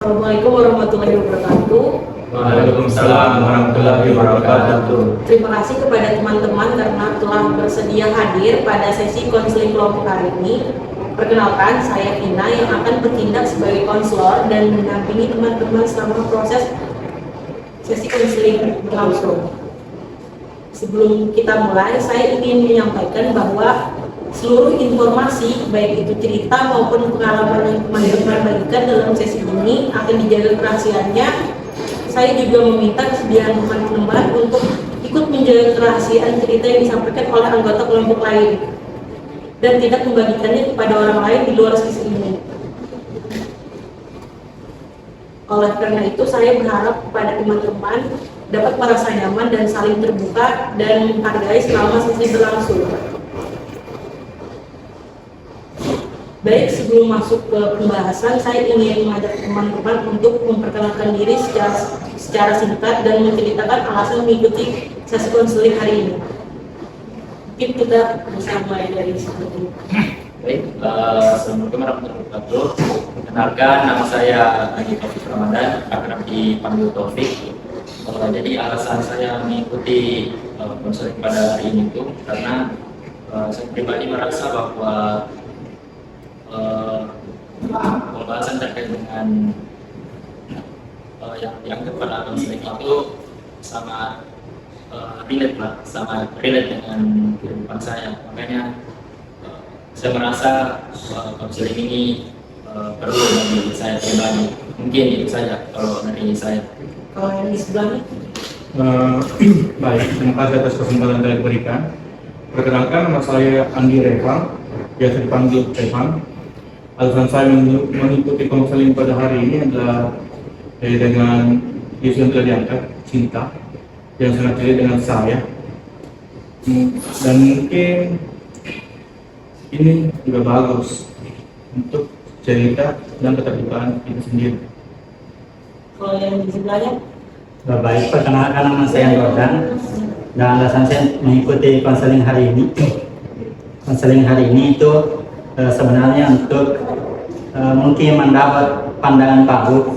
Assalamualaikum warahmatullahi wabarakatuh. Waalaikumsalam warahmatullahi wabarakatuh. Terima kasih kepada teman-teman karena telah bersedia hadir pada sesi konseling kelompok hari ini. Perkenalkan, saya Vina yang akan bertindak sebagai konselor dan mendampingi teman-teman selama proses sesi konseling berlangsung. Sebelum kita mulai, saya ingin menyampaikan bahwa seluruh informasi, baik itu cerita maupun pengalaman yang teman-teman bagikan dalam sesi ini akan dijaga kerahasiaannya. Saya juga meminta kesediaan teman-teman untuk ikut menjaga kerahasiaan cerita yang disampaikan oleh anggota kelompok lain dan tidak membagikannya kepada orang lain di luar sesi ini. Oleh karena itu, saya berharap kepada teman-teman dapat merasa nyaman dan saling terbuka dan menghargai selama sesi berlangsung. Baik, sebelum masuk ke pembahasan, saya ingin mengajak teman-teman untuk memperkenalkan diri secara singkat dan menceritakan alasan mengikuti sesi konseling hari ini. Mungkin kita bisa mulai dari situ. Baik, Assalamualaikum warahmatullahi wabarakatuh. Kenalkan, nama saya Agi Taufik Ramadan, akrab dipanggil Taufik. Jadi alasan saya mengikuti konseling pada hari ini itu karena saya pribadi merasa bahwa pembahasan terkait dengan yang dianggap pada konseling itu sangat relate dengan kehidupan saya. Makanya saya merasa konseling ini perlu bagi saya pribadi. Mungkin itu saja kalau dari saya. Kalau yang di sebelahnya? Baik, terima kasih atas kesempatan yang diberikan. Perkenalkan, nama saya Andi Revan, biasa dipanggil Revan. Alasan saya mengikuti konseling pada hari ini adalah dengan isu yang telah diangkat, cinta, yang sangat relate dengan saya. Dan mungkin ini juga bagus untuk cerita dan keterbukaan kita sendiri. Kalau yang di sebelahnya? Baik, perkenalkan, nama saya Jordan dan alasan saya mengikuti konseling hari ini. Konseling hari ini itu sebenarnya untuk mungkin mendapat pandangan baru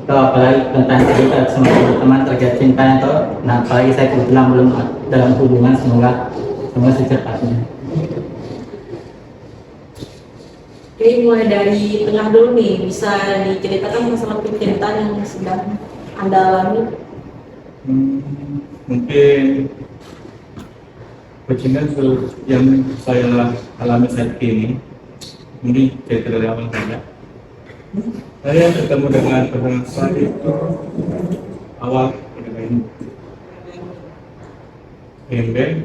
apalagi tentang cerita sama teman-teman terkait cinta itu. Nah, apalagi saya kebetulan belum dalam hubungan, semoga secepatnya. Oke, mulai dari tengah dulu nih, bisa diceritakan masalah percintaan yang sedang Anda alami? Mungkin percintaan yang saya alami saat ini, ini cerita dari awal saja. Saya ketemu dengan pasangan saya itu awal dengan gembeng,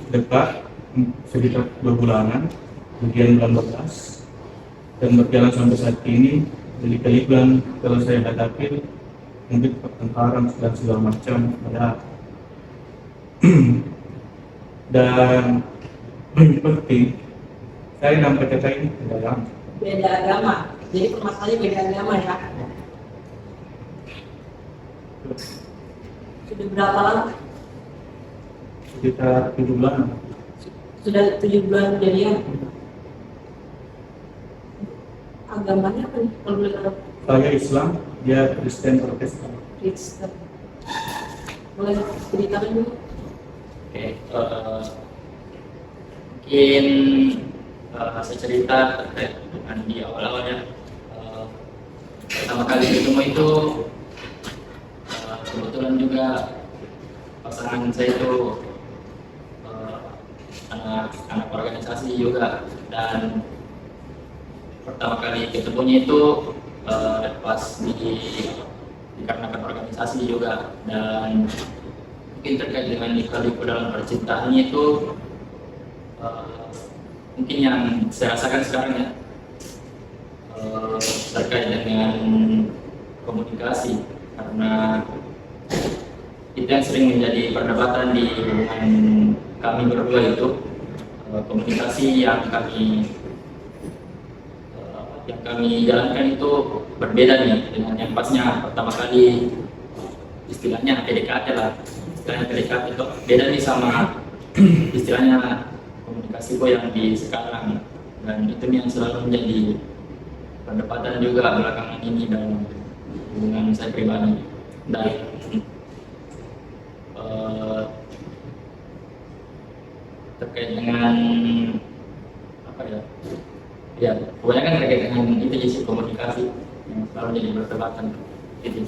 dekat sekitar 2 bulanan, kemudian bulan 12, dan berjalan sampai saat ini. Jadi kali bulan kalau saya hadapi mungkin pertengkaran dan segala macam ada. Dan penting saya nampak kata ini ke dalam Beda agama, jadi permasalahannya beda agama ya. Sudah berapa lama? sekitar 7 bulan. Sudah 7 bulan kejadian. Agamanya apa nih? Kalau boleh tahu? Saya Islam, dia Kristen Protestan. Kristen. Boleh ceritakan dulu? Oke, mungkin saya cerita terkait dengan di awal-awalnya. Pertama kali ketemu itu kebetulan juga pasangan saya itu anak organisasi juga, dan pertama kali ketemunya itu pas dikarenakan organisasi juga, dan mungkin terkait dengan lika-liku dalam percintaannya itu mungkin yang saya rasakan sekarang ya terkait dengan komunikasi, karena itu yang sering menjadi perdebatan di hubungan kami berdua itu, komunikasi yang kami jalankan itu berbeda nih dengan yang pasnya pertama kali, istilahnya PDKT lah. Istilahnya PDKT itu beda nih sama istilahnya komunikasiku yang di sekarang, dan itu yang selalu menjadi perdebatan juga belakangan ini, dan hubungan saya pribadi dan terkait dengan apa ya, ya pokoknya kan terkait dengan itu sih komunikasi yang selalu jadi perdebatan itu.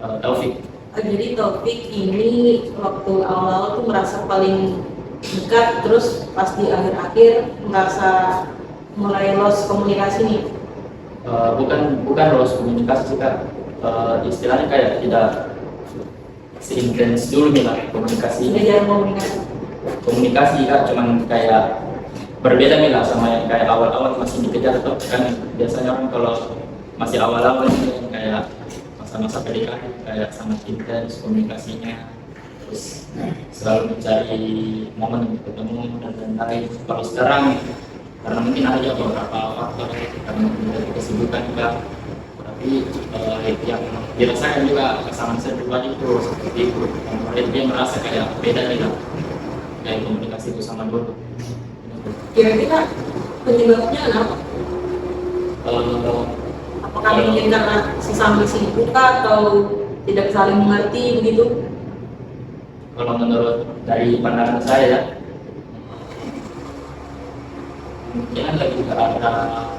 Taufik. Jadi Taufik ini waktu awal-awal tuh merasa paling dekat, terus pas di akhir-akhir merasa mulai lost komunikasi nih. Bukan lost komunikasi sih Kak. Istilahnya kayak tidak seintens dulu nih lah komunikasi. Udah jarang komunikasi. Kak, cuman kayak berbeda nih lah sama yang kayak awal-awal masih dikejar tuh kan. Biasanya orang kalau masih awal-awal ini kayak masa-masa PDKT kayak sangat intens komunikasinya, terus selalu mencari momen untuk ketemu dan lain-lain. Kalau sekarang karena mungkin ada beberapa faktor karena dari kesibukan juga, tapi yang dirasakan juga pasangan saya pribadi itu seperti itu. Dia merasa kayak beda nih lah, kayak komunikasi itu sama dulu. Kira-kira penyebabnya apa? Apakah mungkin karena sesama sibuk atau tidak saling mengerti begitu? Kalau menurut dari pandangan saya ya, mungkin lebih ke arah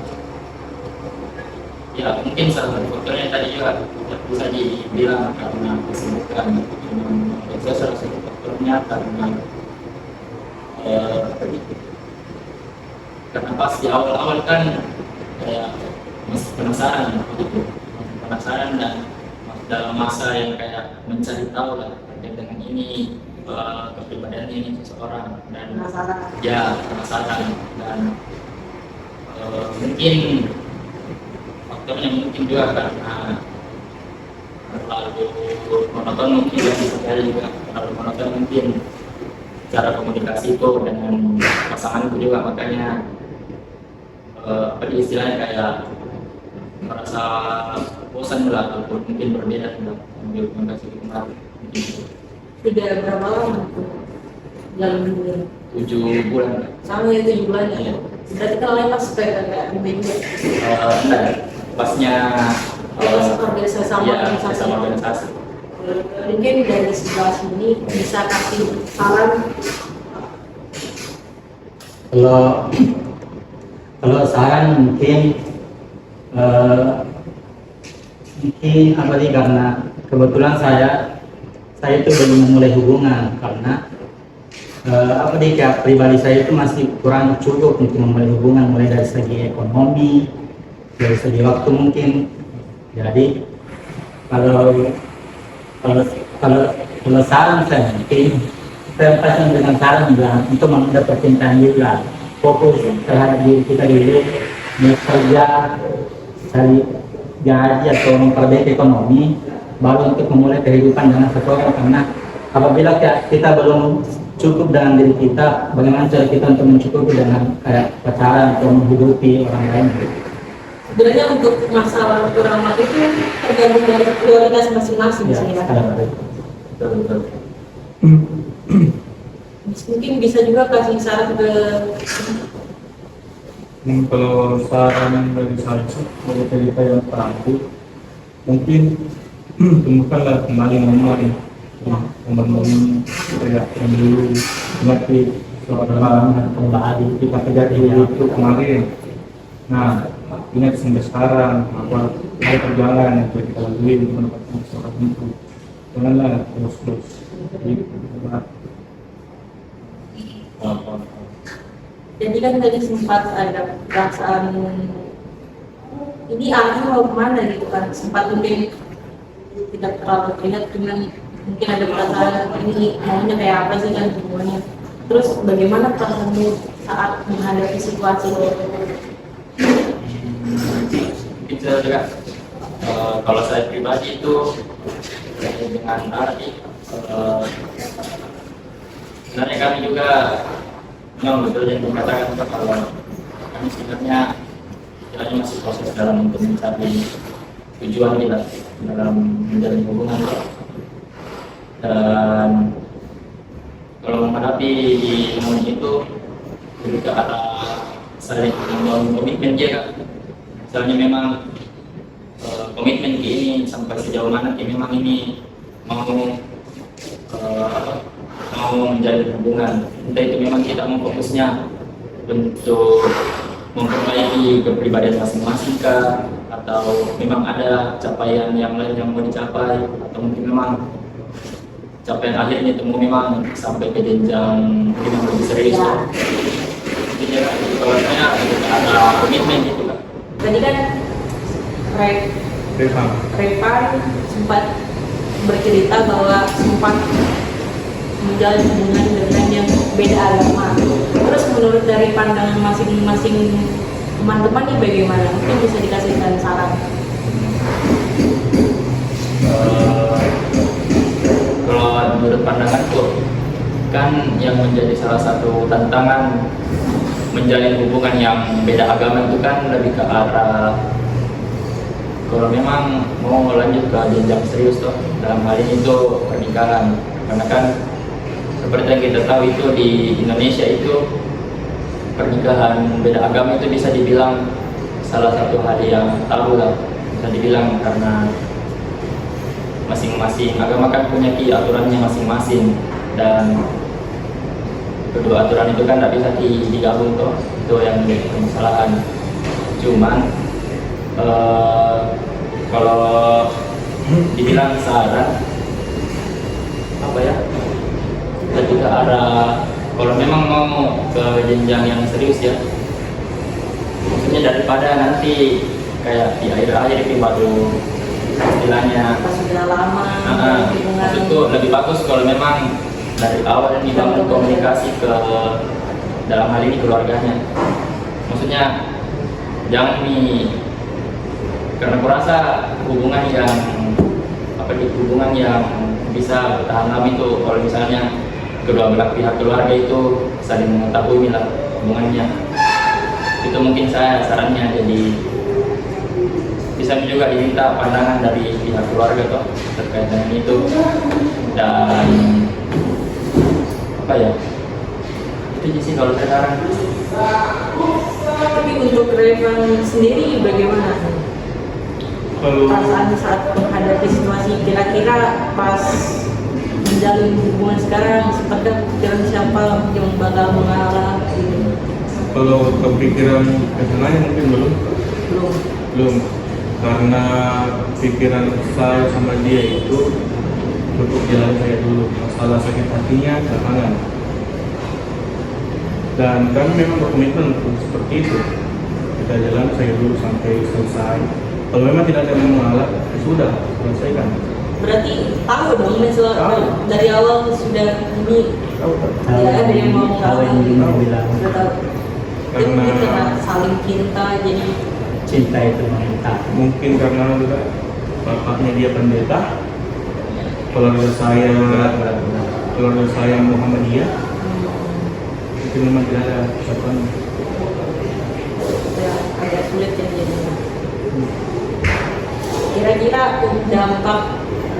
ya mungkin salah satu faktornya tadi juga bisa dibilang karena kesibukan. Saya salah satu faktornya karena pas di awal-awal kan kayak masih penasaran dan dalam masa yang kayak mencari tahu lah terkait dengan ini kepribadian ini seseorang dan penasaran dan mungkin faktornya mungkin juga karena terlalu monoton mungkin dari juga terlalu monoton mungkin cara komunikasi itu dengan pasanganku juga, makanya istilahnya kayak merasa bosan lah ataupun mungkin berbeda dengan komunikasi kemarin. Sudah berapa lama tuh jalan hubungan? 7 bulan. Sama ya 7 bulan ya? Iya. Berarti kalau pas kayak media? Enggak, pasnya organisasi sama organisasi. Mungkin dari sebelah sini bisa kasih saran. Kalau saran mungkin apalagi karena kebetulan saya itu belum memulai hubungan karena pribadi saya itu masih kurang cukup untuk memulai hubungan, mulai dari segi ekonomi, dari segi waktu mungkin. Jadi kalau saran saya mungkin saya pasang dengan saran bilang untuk menunda percintaan juga, fokus terhadap diri kita dulu, bekerja, cari gaji atau memperbaiki ekonomi, baru untuk memulai kehidupan dengan seseorang. Karena apabila kita belum cukup dengan diri kita, bagaimana cara kita untuk mencukupi dengan kayak pacaran atau menghidupi orang lain? Sebenarnya untuk masalah kurang waktu itu tergantung dari prioritas masing-masing sih ya. Betul. Mungkin bisa juga kasih saran ke kalau saran dari saya dari cerita yang terakhir, mungkin temukanlah kembali momen kayak yang dulu seperti seorang kembali kita kejadian itu kemarin. Nah, ingat sampai sekarang bahwa ada perjalanan yang kita lalui untuk mendapatkan seorang itu. Janganlah terus jadi kan tadi sempat ada perasaan ini arahnya mau kemana gitu kan, sempat mungkin tidak terlalu ingat, cuman mungkin ada perasaan ini maunya kayak apa sih kan semuanya. Terus bagaimana perasaanmu saat menghadapi situasi itu? Itu juga kalau saya pribadi itu dengan arti sebenarnya kami juga memang betul yang dikatakan kalau kami sebenarnya masih proses dalam untuk mencari tujuan kita dalam menjalin hubungan, dan kalau menghadapi momen itu lebih ke arah saling membangun komitmen ya Kak. Misalnya memang komitmen ke ini sampai sejauh mana memang ini mau mau menjalin hubungan. Entah itu memang kita mau fokusnya untuk memperbaiki kepribadian masing-masing kah, atau memang ada capaian yang lain yang mau dicapai, atau mungkin memang capaian akhirnya itu memang sampai ke jenjang yang lebih serius. Jadi ya, kalau saya ada komitmen gitu kan. Tadi kan Revan sempat bercerita bahwa sempat menjalin hubungan dengan yang beda agama. Terus menurut dari pandangan masing-masing teman-teman nih bagaimana? Mungkin bisa dikasihkan saran. Kalau menurut pandanganku kan yang menjadi salah satu tantangan menjalin hubungan yang beda agama itu kan lebih ke arah kalau memang mau lanjut ke jenjang serius tuh, dalam hal ini tuh pernikahan. Karena kan seperti yang kita tahu itu di Indonesia itu pernikahan beda agama itu bisa dibilang salah satu hal yang tabu lah, bisa dibilang, karena masing-masing agama kan punya aturannya masing-masing, dan kedua aturan itu kan tidak bisa digabung tuh, itu yang menjadi permasalahan. Cuman kalau dibilang saran apa ya, lebih ke arah kalau memang mau ke jenjang yang serius ya, maksudnya daripada nanti kayak di akhir-akhir itu baru istilahnya Pas sudah lama hubungan. maksudku lebih bagus kalau memang dari awal dibangun komunikasi ke dalam hal ini keluarganya. Maksudnya jangan nih, karena kurasa hubungan yang hubungan yang bisa bertahan lama itu kalau misalnya kedua belah pihak keluarga itu saling mengetahui lah hubungannya. Itu mungkin saya sarannya, jadi bisa juga diminta pandangan dari pihak keluarga toh terkait dengan itu, dan apa ya, itu sih kalau sekarang. Tapi untuk Revan sendiri bagaimana? Kalau Perasaan saat menghadapi situasi, kira-kira pas menjalin hubungan sekarang seperti pikiran siapa yang bakal mengalah gitu? kalau kepikiran kesenangannya mungkin belum, karena pikiran saya sama dia itu cukup jalan saya dulu, masalah sakit hatinya belakangan. Dan kami memang berkomitmen untuk seperti itu, kita jalan saya dulu sampai selesai. Kalau memang tidak ada yang mengalah, ya sudah selesaikan. Berarti tahu dong misalnya Tahu. dari awal sudah ini Tahu tak? tidak ada yang mau tahu yang mengalah. ingin dibilang. Sudah tahu. Karena Mungkin karena saling cinta jadi Cinta itu mengikat. mungkin karena juga bapaknya dia pendeta, keluarga saya Muhammadiyah, mungkin memang tidak ada kesatuan. ya, agak sulit ya jadinya. Kira-kira dampak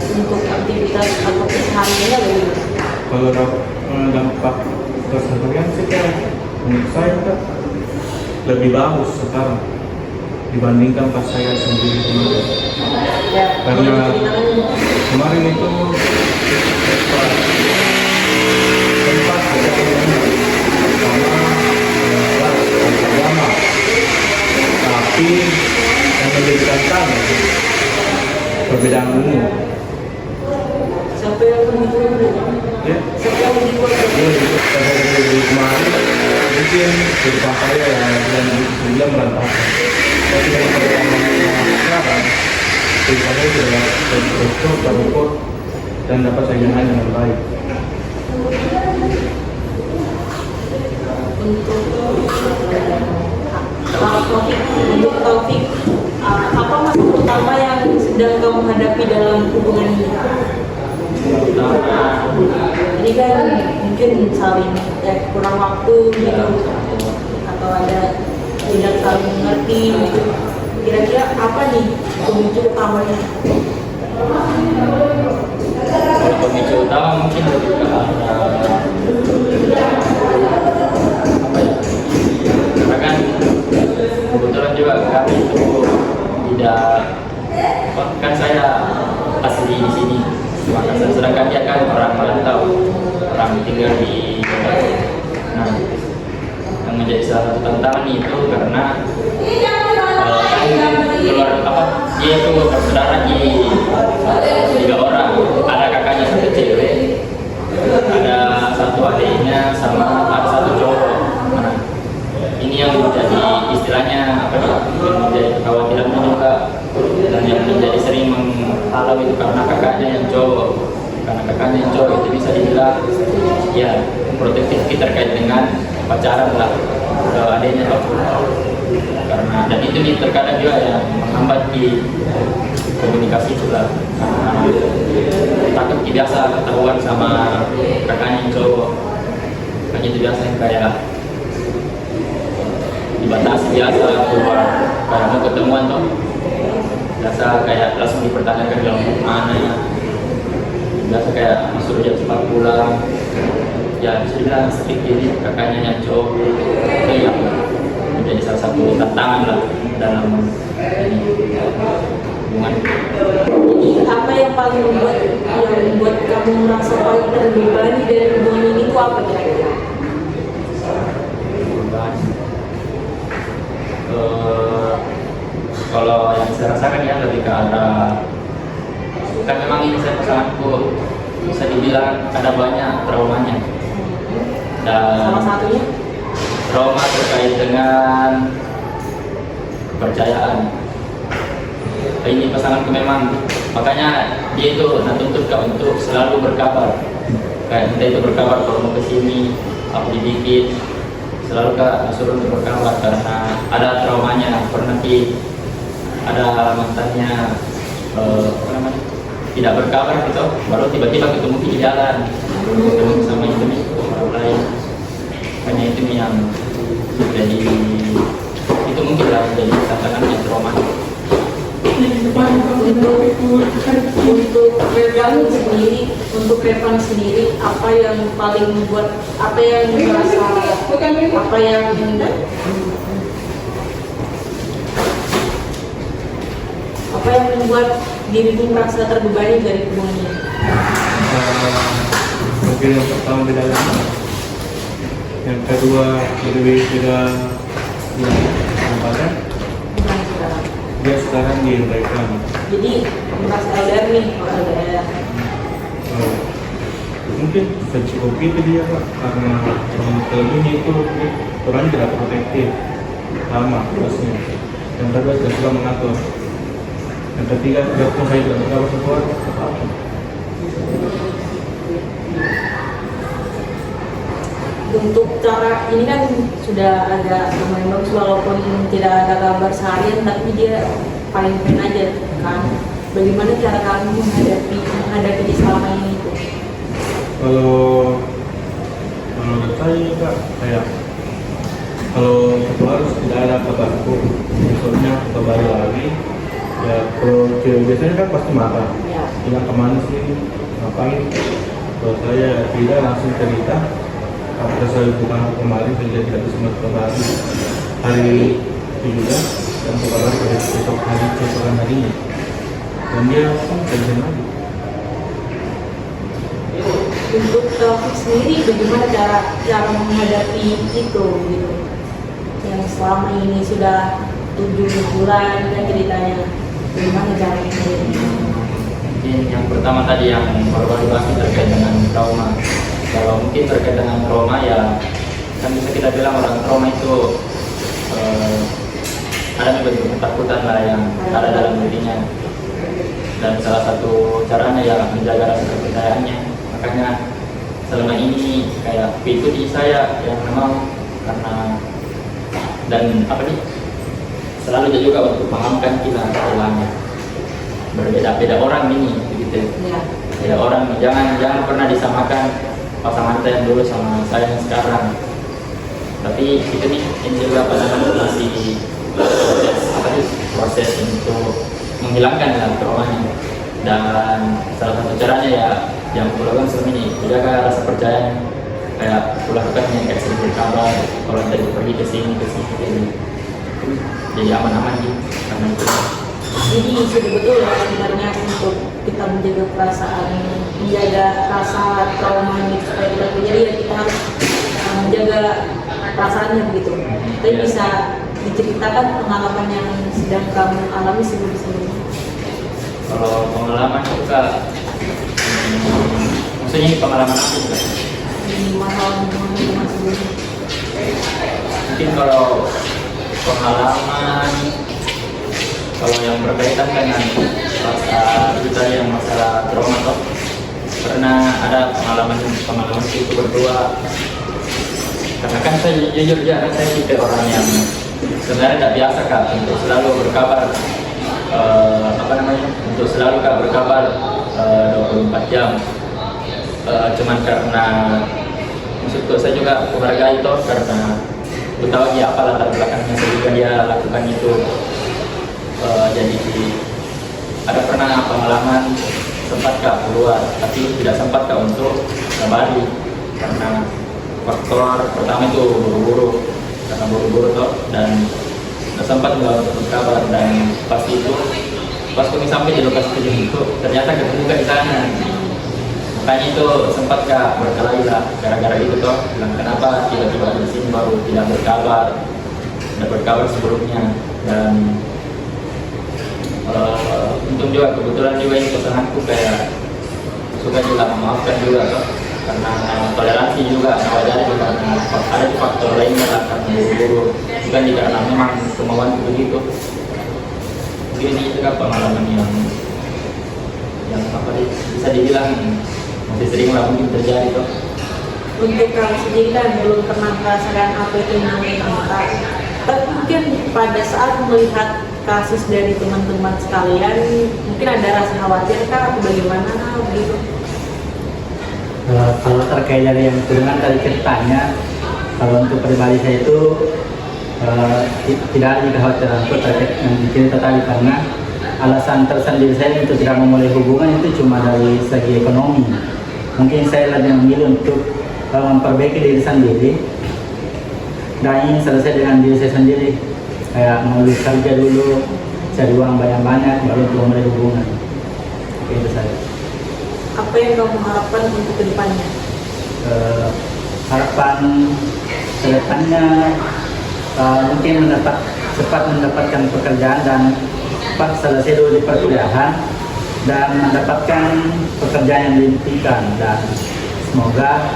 untuk aktivitas atau kesehariannya bagaimana? Kalau dampak keseharian sih kan menurut saya kan lebih bagus sekarang dibandingkan pas saya sendiri kemarin. Ya, Karena boleh diceritakan kemarin itu sempat ada sama agama, tapi yang menjadikan kami perbedaan umum. siapa yang menghibur? Ya, Siapa yang menghibur? di kemarin mungkin kehidupan saya yang dia berantakan. Tapi yang sekarang kehidupan saya sudah terukur dan dapat saya jalan dengan baik. Untuk Taufik, apa masalah utama yang sedang kamu hadapi dalam hubungan ini? Ini kan mungkin saling kurang waktu gitu, atau ada tidak saling mengerti gitu. Kira-kira apa nih pemicu utamanya? Kalau pemicu utama mungkin lebih ke arah apa ya, karena kan kebetulan juga kami itu tidak kan saya asli di sini Makassar, sedangkan dia kan orang merantau, orang tinggal di Jember. Nah, yang menjadi salah satu tantangan itu karena kan keluar dia itu bersaudara di 3 orang, ada kakaknya satu cewek, ada satu adiknya, sama ada satu cowok. Nah, ini yang menjadi istilahnya yang menjadi kekhawatiran juga, dan yang menjadi sering menghalau itu karena kakaknya yang cowok. Karena kakaknya yang cowok itu bisa dibilang ya protektif terkait dengan pacaran lah ke adiknya cowok. Karena dan itu terkadang juga yang menghambat di komunikasi juga, karena takut biasa ketahuan sama kakaknya yang cowok. Makanya itu biasa yang kayak dibatasi biasa keluar, kayak mau ketemuan tuh biasa kayak langsung dipertanyakan dalam mana ya, biasa kayak disuruh dia cepat pulang ya, bisa dibilang sedikit ini kakaknya yang cowok itu yang menjadi salah satu tantangan lah dalam hubungan. Jadi apa yang paling membuat kamu merasa paling terbebani dari hubungan ini itu apa kira-kira? Kalau yang saya rasakan ya lebih ke arah, kan memang ini saya pasanganku bisa dibilang ada banyak traumanya, dan Salah satunya? trauma terkait dengan kepercayaan. Ini pasanganku memang, makanya dia itu tuntut kau untuk selalu berkabar, kayak entah itu berkabar kalau mau kesini apa dibikin, selalu kak suruh untuk berkabar karena ada traumanya. Pernah ada mantannya tidak berkabar gitu, baru tiba-tiba ketemu di jalan, ketemu sama itu orang lain. Hanya itu yang jadi itu mungkin lah menjadi tantangan yang trauma. Untuk Revan sendiri, apa yang paling membuat, apa yang merasa, apa yang membuat dirimu merasa terbebani dari hubungan ini? Mungkin yang pertama beda lama, yang kedua lebih beda tempatnya. Dia sekarang di Rekan. Jadi merasa LDR nih, LDR. Mungkin mencukupi itu dia Pak, karena lebihnya itu orang tidak protektif lama terusnya. Yang kedua tidak suka mengatur. Yang ketiga tidak pun saya tidak berkabar sesuatu apa. Untuk cara ini kan sudah ada lumayan bagus, walaupun tidak ada kabar seharian, tapi dia paling pengen aja kan. Bagaimana cara kamu menghadapi selama ini itu? Kalau menurut saya Kak, kayak kalau satu harus tidak ada kabarku, besoknya kembali lagi. Ya kalau cewek biasanya kan pasti marah, Ya. bilang kemana sih, ngapain? Kalau saya tidak langsung cerita. Apakah saya bukan kemarin saya tidak bisa kembali hari itu juga, dan kembali pada besok hari keesokan harinya, dan dia pun kerja lagi. Untuk Taufik sendiri, bagaimana cara menghadapi itu gitu? Yang selama ini sudah 7 bulan kan ceritanya, bagaimana caranya? Mungkin yang pertama tadi yang baru dibahas terkait dengan trauma. Kalau mungkin terkait dengan trauma ya kan bisa kita bilang orang trauma itu ada bentuk ketakutan lah yang ada dalam dirinya, dan salah satu caranya ya menjaga rasa kepercayaannya. Makanya selama ini kayak ikuti saya yang memang karena dan selalu juga untuk memahamkan kita istilahnya berbeda-beda orang ini begitu ya, orang jangan pernah disamakan pasangan saya yang dulu sama saya yang sekarang. Tapi itu nih ini juga masih proses untuk menghilangkan traumanya, dan salah satu caranya ya yang kulakukan selama ini menjaga rasa percaya, kayak kulakukan yang kayak sering berkabar kalau tadi pergi ke sini jadi aman-aman gitu karena itu. Jadi sudah betul ya sebenarnya untuk kita menjaga rasa trauma ini supaya tidak terjadi ya kita harus menjaga perasaannya begitu. Tapi bisa diceritakan pengalaman yang sedang kamu alami sebelum-sebelumnya? Kalau pengalaman juga, maksudnya pengalaman aku juga. Di hubungan sebelumnya. Mungkin kalau pengalaman, kalau yang berkaitan dengan kita yang masalah trauma toh, pernah ada pengalaman itu berdua. Karena kan saya jujur ya, saya tipe orang yang sebenarnya tidak biasa kak untuk selalu berkabar untuk selalu kak berkabar 24 jam. Cuman karena maksudku saya juga menghargai itu karena aku tahu dia apa latar belakangnya sehingga dia lakukan itu. Jadi ada pernah pengalaman sempat kak keluar tapi tidak sempat kak untuk kembali karena faktor pertama itu buru-buru toh, dan tidak sempat nggak untuk berkabar. Dan pas kami sampai di lokasi kejadian itu ternyata ketemu di sana. Makanya itu sempat kak berkelahi lah gara-gara itu toh, bilang kenapa tiba-tiba di sini baru tidak berkabar sebelumnya. Dan untung juga kebetulan juga ini pasanganku kayak suka juga memaafkan juga toh, karena toleransi juga wajar juga karena ada faktor lainnya lah karena buru-buru bukan karena memang kemauan begitu. Mungkin ini juga pengalaman yang bisa dibilang masih sering lah mungkin terjadi toh. Untuk kamu sendiri kan belum pernah merasakan apa itu namanya cinta. Tapi mungkin pada saat melihat kasus dari teman-teman sekalian, mungkin ada rasa khawatir kah atau bagaimana begitu? Kalau terkait dari yang turunan dari ceritanya, kalau untuk pribadi saya itu tidak ada kekhawatiran terkait yang cerita tadi, karena alasan tersendiri saya untuk tidak memulai hubungan itu cuma dari segi ekonomi. Mungkin saya lebih memilih untuk memperbaiki diri sendiri dan ingin selesai dengan diri saya sendiri, kayak mau kerja dulu, cari uang banyak-banyak baru memulai hubungan. Itu saya. Apa yang kamu harapkan untuk kedepannya? Harapan kedepannya mungkin cepat mendapatkan pekerjaan dan cepat selesai dulu di perkuliahan dan mendapatkan pekerjaan yang diimpikan, dan semoga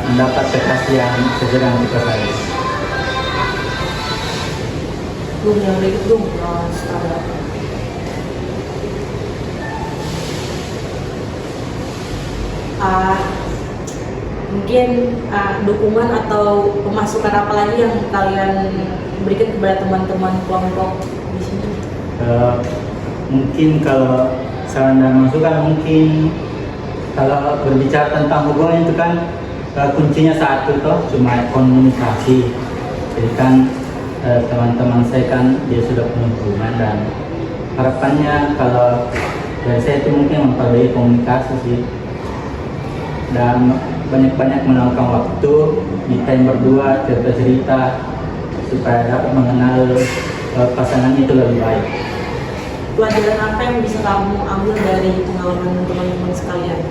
mendapat kekasih yang sesuai dengan kita saya. Yang berikut dong, sekarang. Mungkin dukungan atau pemasukan apa lagi yang kalian berikan kepada teman-teman kelompok di sini? Mungkin kalau saran dan masukan, mungkin kalau berbicara tentang hubungan itu kan kuncinya satu toh, cuma komunikasi. Jadi kan teman-teman saya kan dia sudah punya hubungan, dan harapannya kalau dari saya itu mungkin memperbaiki komunikasi sih, dan banyak-banyak meluangkan waktu kita yang berdua cerita-cerita supaya dapat mengenal pasangan itu lebih baik. Pelajaran apa yang bisa kamu ambil dari pengalaman teman-teman sekalian?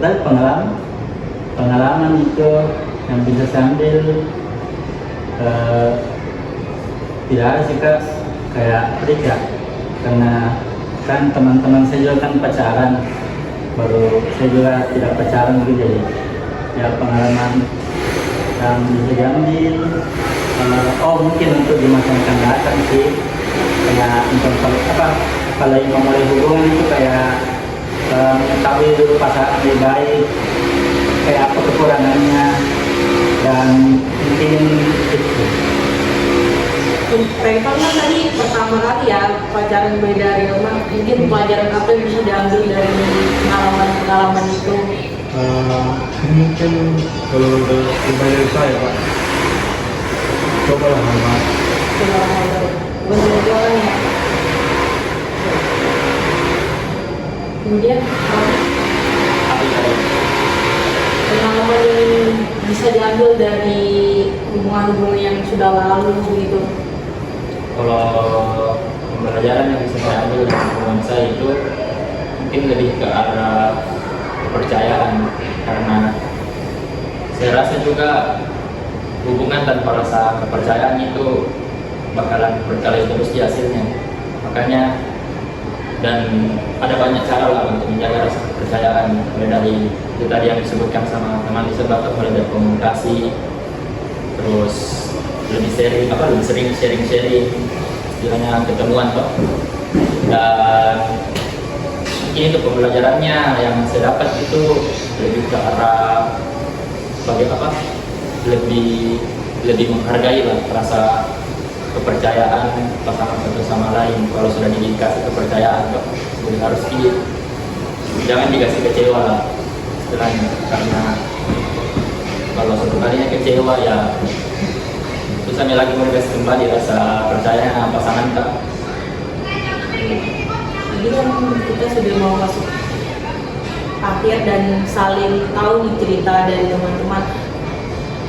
Tadi pengalaman itu yang bisa saya ambil, tidak ada sih kak, kayak ya, karena kan teman-teman saya juga kan pacaran, baru saya juga tidak pacaran gitu, jadi ya pengalaman yang bisa diambil. Mungkin untuk di masa yang akan datang sih, kayak untuk kalau yang memulai hubungan itu kayak mengetahui dulu pasangan lebih baik, kayak apa kekurangannya, dan mungkin itu. Reva kan tadi pertama kali ya pacaran beda dari rumah, mungkin pelajaran apa yang bisa diambil dari pengalaman itu? Mungkin kalau dari saya Pak, cobalah hormat. Benar-benar ya. Kemudian pengalaman yang bisa diambil dari hubungan-hubungan yang sudah lalu begitu. Kalau pembelajaran yang bisa saya ambil dari hubungan saya itu mungkin lebih ke arah kepercayaan, karena saya rasa juga hubungan tanpa rasa kepercayaan itu bakalan berkali terus di hasilnya. Makanya dan ada banyak cara lah untuk menjaga rasa kepercayaan, mulai dari itu tadi yang disebutkan sama teman disebut, mulai dari komunikasi, terus lebih sering sharing istilahnya ketemuan toh. Dan mungkin itu pembelajarannya yang saya dapat itu lebih ke arah lebih menghargai lah rasa kepercayaan pasangan satu sama lain. Kalau sudah dikasih kepercayaan kok harus jangan dikasih kecewa lah istilahnya, karena kalau satu kalinya kecewa ya susahnya lagi mau dikasih kembali rasa percaya pasangan kita. Jadi kan kita sudah mau masuk akhir dan saling tahu nih cerita dari teman-teman.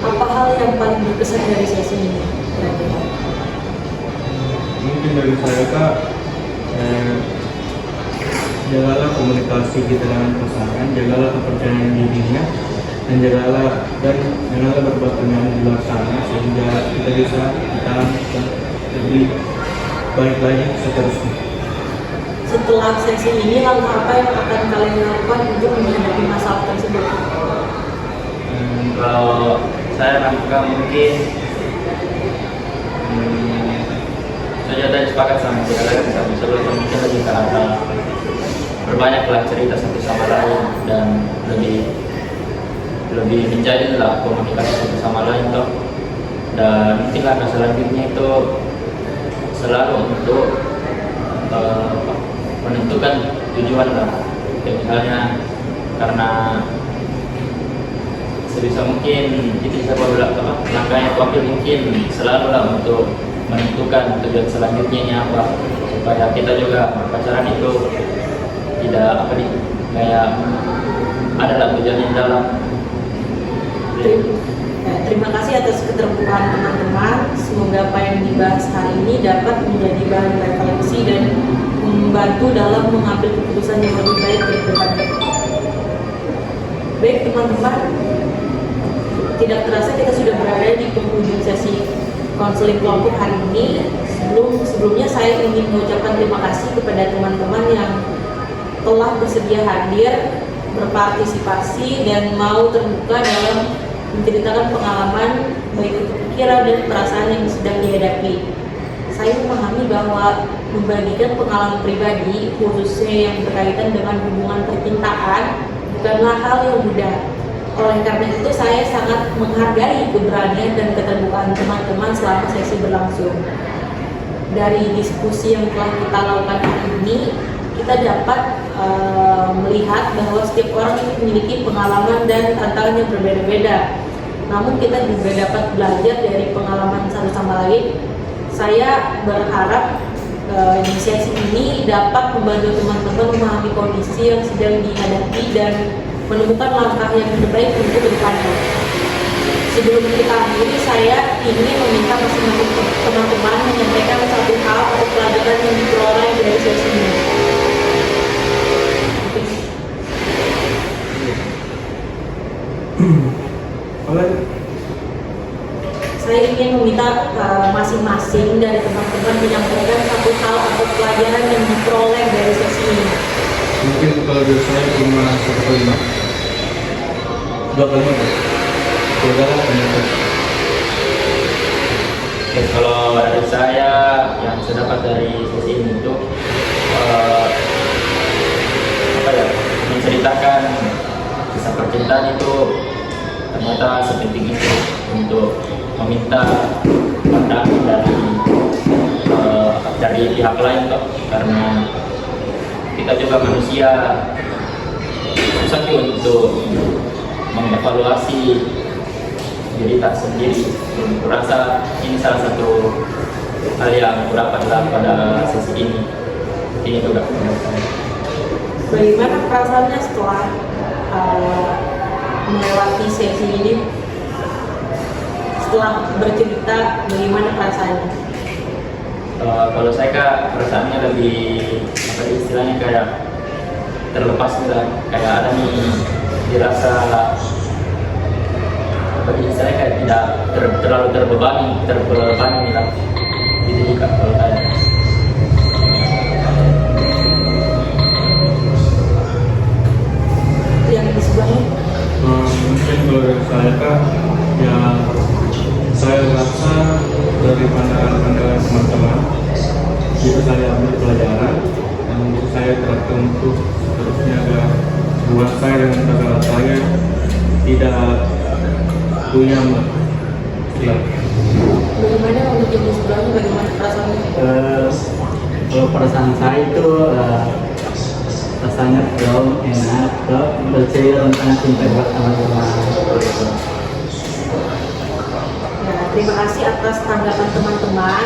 Apa hal yang paling berkesan dari sesi ini? Mungkin dari saya Kak, jagalah komunikasi kita dengan pasangan, jagalah kepercayaan dirinya, dan janganlah berbuat dengan di luar sana sehingga kita bisa lebih baik lagi seterusnya. Setelah sesi ini, langkah apa yang akan kalian lakukan untuk menghadapi masalah tersebut? Kalau saya lakukan mungkin saya tadi sepakat sama sebelum mungkin lebih ke arah berbanyaklah cerita satu sama lain dan lebih menjalin lah komunikasi satu sama lain toh. Dan mungkin langkah selanjutnya itu selalu untuk menentukan tujuan lah. Misalnya karena sebisa mungkin kita bisa langkah yang ambil mungkin selalu lah untuk menentukan tujuan selanjutnya apa, supaya kita juga pacaran itu tidak kayak adalah tujuan yang dalam. Terima kasih atas keterbukaan teman-teman. Semoga apa yang dibahas hari ini dapat menjadi bahan refleksi dan membantu dalam mengambil keputusan yang lebih baik ke depannya. Baik teman-teman, tidak terasa kita sudah berada di penghujung sesi konseling kelompok hari ini. Sebelumnya saya ingin mengucapkan terima kasih kepada teman-teman yang telah bersedia hadir, berpartisipasi dan mau terbuka dalam menceritakan pengalaman baik itu pikiran dan perasaan yang sedang dihadapi. Saya memahami bahwa membagikan pengalaman pribadi, khususnya yang berkaitan dengan hubungan percintaan, bukanlah hal yang mudah. Oleh karena itu, saya sangat menghargai keberanian dan keterbukaan teman-teman selama sesi berlangsung. Dari diskusi yang telah kita lakukan hari ini, kita dapat melihat bahwa setiap orang ini memiliki pengalaman dan tantangan yang berbeda-beda. Namun kita juga dapat belajar dari pengalaman satu sama lain. Saya berharap di sesi ini dapat membantu teman-teman memahami kondisi yang sedang dihadapi dan menemukan langkah yang terbaik untuk kedepannya. Sebelum kita akhiri, saya ingin meminta masing-masing teman-teman menyampaikan satu hal atau pelajaran yang diperoleh dari sesi ini. Saya ingin meminta masing-masing dari teman-teman menyampaikan satu hal atau pelajaran yang diperoleh dari sesi ini. Mungkin kalau dari saya cuma 1 kalimat, 2 kalimat ya. Kalau dari saya yang saya dapat dari sesi ini itu menceritakan kisah percintaan itu ternyata sepenting itu untuk meminta pandangan dari pihak lain toh, karena kita juga manusia susah untuk mengevaluasi diri tak sendiri. Kurasa ini salah satu hal yang kudapatlah pada sesi ini. Ini juga menurut saya. Bagaimana perasaannya setelah melewati sesi ini? Setelah bercerita, bagaimana perasaannya? Kalau saya kak perasaannya lebih apa ya, istilahnya kayak terlepas gitu lah. Kayak ada nih dirasa apa ya, istilahnya kayak tidak terlalu terbebani lah. Gitu juga kalau saya. Yang di sebelahnya. Mungkin kalau dari saya kak, ya saya rasa dari pandangan-pandangan teman-teman bisa saya ambil pelajaran dan bisa saya terapkan untuk seterusnya agar buat saya dan saudara saya tidak puyam lah. Ya. Bagaimana untuk yang di sebelahnya, bagaimana perasaannya? Kalau perasaan saya itu rasanya belum enak, bercerita tentang cinta buat teman-teman. Ya, terima kasih atas tanggapan teman-teman.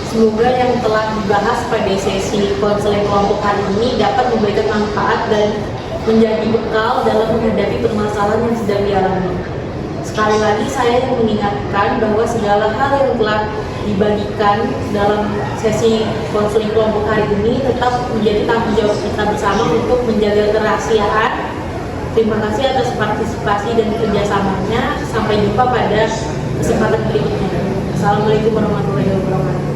Semoga yang telah dibahas pada sesi konseling kelompok hari ini dapat memberikan manfaat dan menjadi bekal dalam menghadapi permasalahan yang sedang dialami. Sekali lagi saya ingin mengingatkan bahwa segala hal yang telah dibagikan dalam sesi konseling kelompok hari ini tetap menjadi tanggung jawab kita bersama untuk menjaga kerahasiaan. Terima kasih atas partisipasi dan kerjasamanya. Sampai jumpa pada kesempatan berikutnya. Assalamualaikum warahmatullahi wabarakatuh.